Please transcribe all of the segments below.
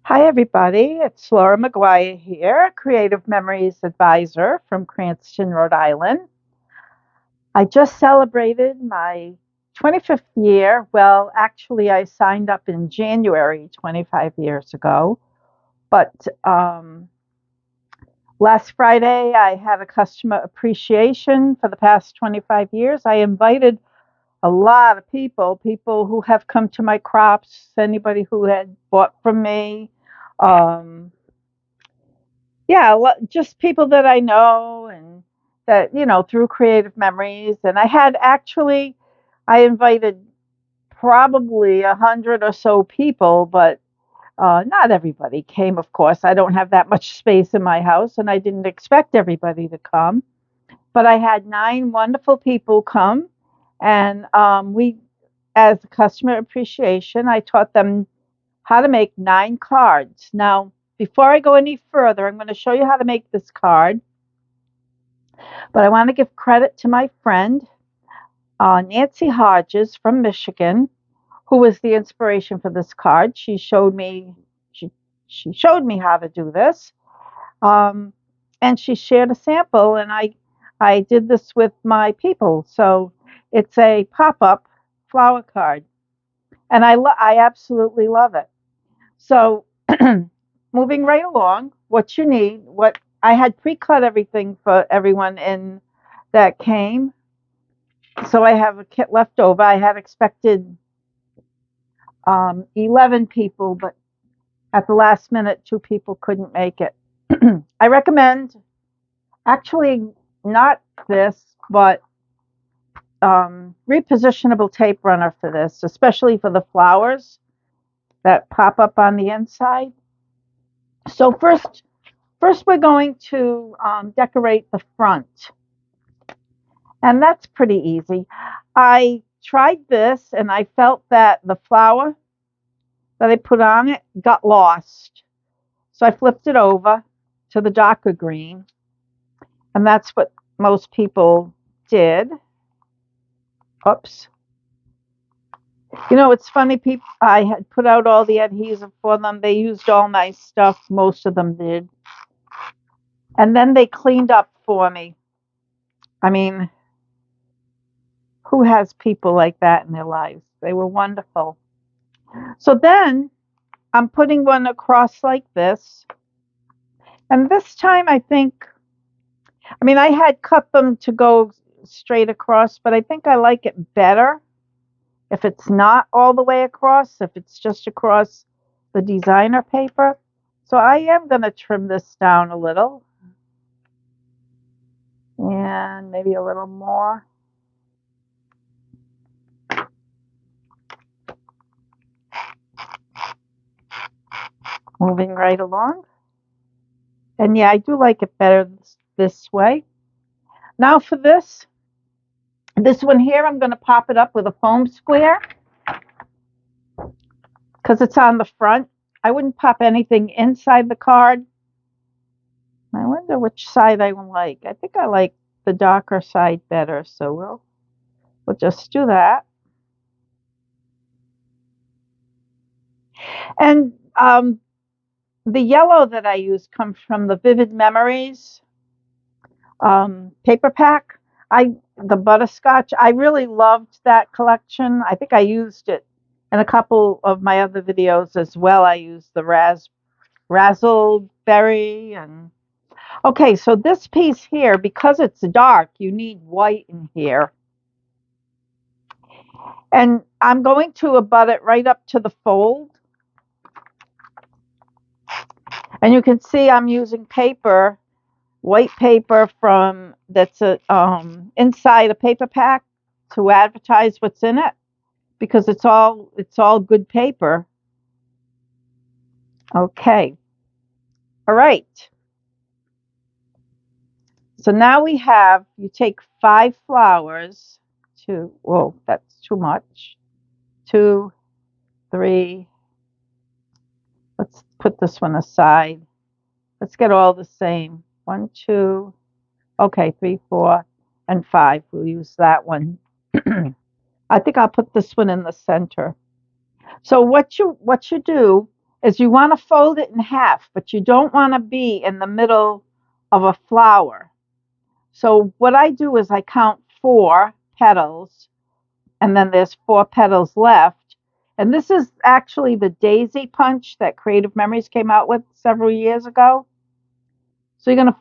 Hi, everybody. It's Laura McGuire here, Creative Memories Advisor from Cranston, Rhode Island. I just celebrated my 25th year. Well, actually, I signed up in January 25 years ago. But last Friday, I had a customer appreciation for the past 25 years. I invited a lot of people who have come to my crops, anybody who had bought from me. Um, yeah, just people that I know and that, through creative memories. And I invited probably 100 or so people, but not everybody came, of course. I don't have that much space in my house, and I didn't expect everybody to come. But I had 9 wonderful people come, and as a customer appreciation, I taught them how to make 9 cards. Now, before I go any further, I'm going to show you how to make this card. But I want to give credit to my friend, Nancy Hodges from Michigan, who was the inspiration for this card. She showed me how to do this, um, and she shared a sample, and I did this with my people. So it's a pop-up flower card, and I absolutely love it. So moving right along, what you need, what I had pre-cut everything for everyone in that came. So I have a kit left over. I had expected 11 people, but at the last minute, 2 people couldn't make it. I recommend actually not this, but repositionable tape runner for this, especially for the flowers that pop up on the inside. So first we're going to decorate the front, and that's pretty easy. I tried this, and I felt that the flower that I put on it got lost. So I flipped it over to the darker green, and that's what most people did. Oops. It's funny, people, I had put out all the adhesive for them. They used all my stuff, most of them did. And then they cleaned up for me. I mean, who has people like that in their lives? They were wonderful. So then I'm putting one across like this. And this time I had cut them to go straight across, but I think I like it better if it's not all the way across, if it's just across the designer paper. So I am going to trim this down a little and maybe a little more. Moving right along. And yeah, I do like it better this way. Now for this one here, I'm going to pop it up with a foam square because it's on the front. I wouldn't pop anything inside the card. I wonder which side I like. I think I like the darker side better, so we'll just do that. And the yellow that I use comes from the Vivid Memories paper pack. The butterscotch. I really loved that collection. I think I used it in a couple of my other videos as well. I used the razzleberry and okay. So this piece here, because it's dark, you need white in here, and I'm going to abut it right up to the fold. And you can see I'm using paper, white paper from that's inside a paper pack to advertise what's in it because it's all good paper. Okay. All right. So now you take 5 flowers, whoa, that's too much. 2, 3. Let's put this one aside. Let's get all the same. 1, 2. Okay, 3, 4, and 5. We'll use that one. I think I'll put this one in the center. So what you do is you want to fold it in half, but you don't want to be in the middle of a flower. So what I do is I count 4 petals, and then there's 4 petals left. And this is actually the daisy punch that Creative Memories came out with several years ago. So you're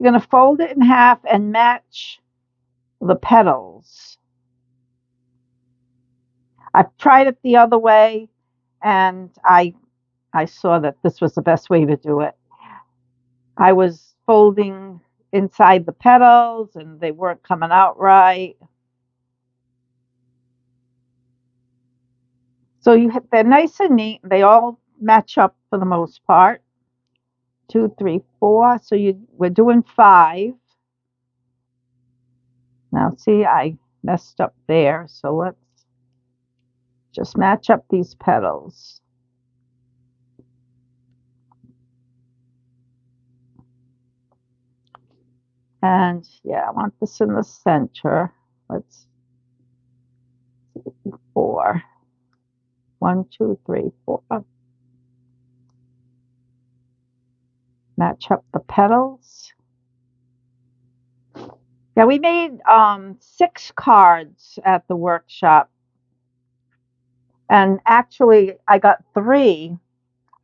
gonna fold it in half and match the petals. I've tried it the other way, and I saw that this was the best way to do it. I was folding inside the petals, and they weren't coming out right. So they're nice and neat. They all match up for the most part. 2, 3, 4. So we're doing 5. Now see, I messed up there. So let's just match up these petals. And yeah, I want this in the center. Let's see, 4. 1, 2, 3, 4. Match up the petals. Yeah, we made 6 cards at the workshop. And actually, I got 3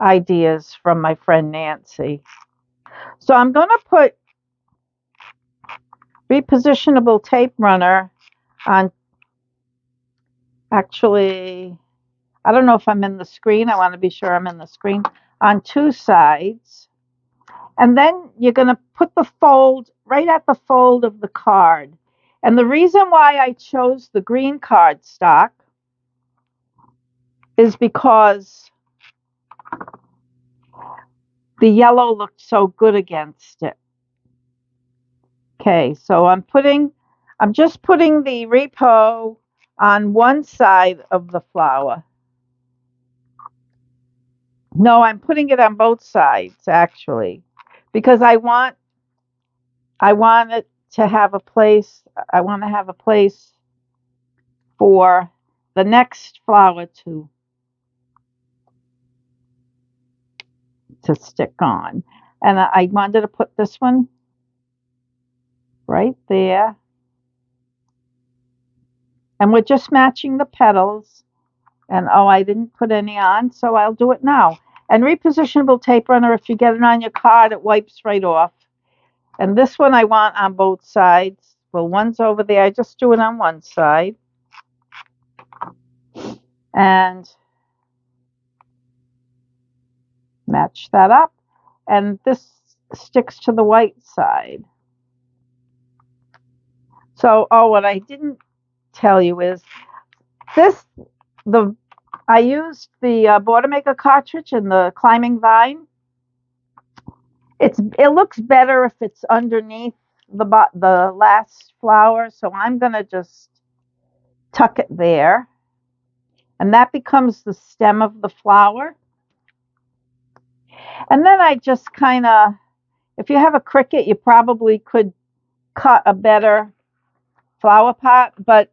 ideas from my friend Nancy. So I'm going to put repositionable tape runner on. Actually, I don't know if I'm in the screen. I want to be sure I'm in the screen. On 2 sides. And then you're going to put the fold right at the fold of the card. And the reason why I chose the green cardstock is because the yellow looked so good against it. Okay, so I'm just putting the repo on one side of the flower. No, I'm putting it on both sides actually, because I want it to have a place. I want to have a place for the next flower to stick on. And I wanted to put this one right there. And we're just matching the petals. And oh, I didn't put any on, so I'll do it now. And repositionable tape runner, if you get it on your card, it wipes right off. And this one I want on both sides. Well, one's over there. I just do it on one side. And match that up. And this sticks to the white side. So, oh, what I didn't tell you is I used the Border Maker cartridge in the Climbing Vine. It looks better if it's underneath the last flower, so I'm going to just tuck it there. And that becomes the stem of the flower. And then I just kind of, if you have a Cricut, you probably could cut a better flower pot, but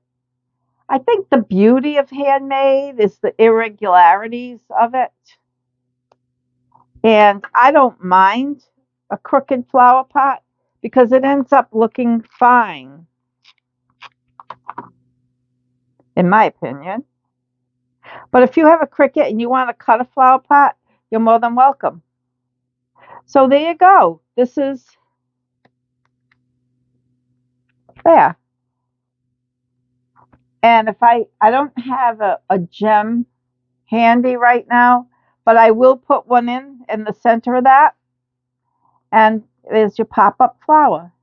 I think the beauty of handmade is the irregularities of it. And I don't mind a crooked flower pot because it ends up looking fine, in my opinion. But if you have a Cricut and you want to cut a flower pot, you're more than welcome. So there you go. This is there. And if I don't have a gem handy right now, but I will put one in the center of that. And there's your pop-up flower.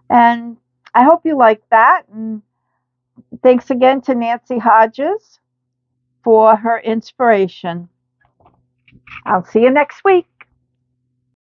And I hope you like that. And thanks again to Nancy Hodges for her inspiration. I'll see you next week.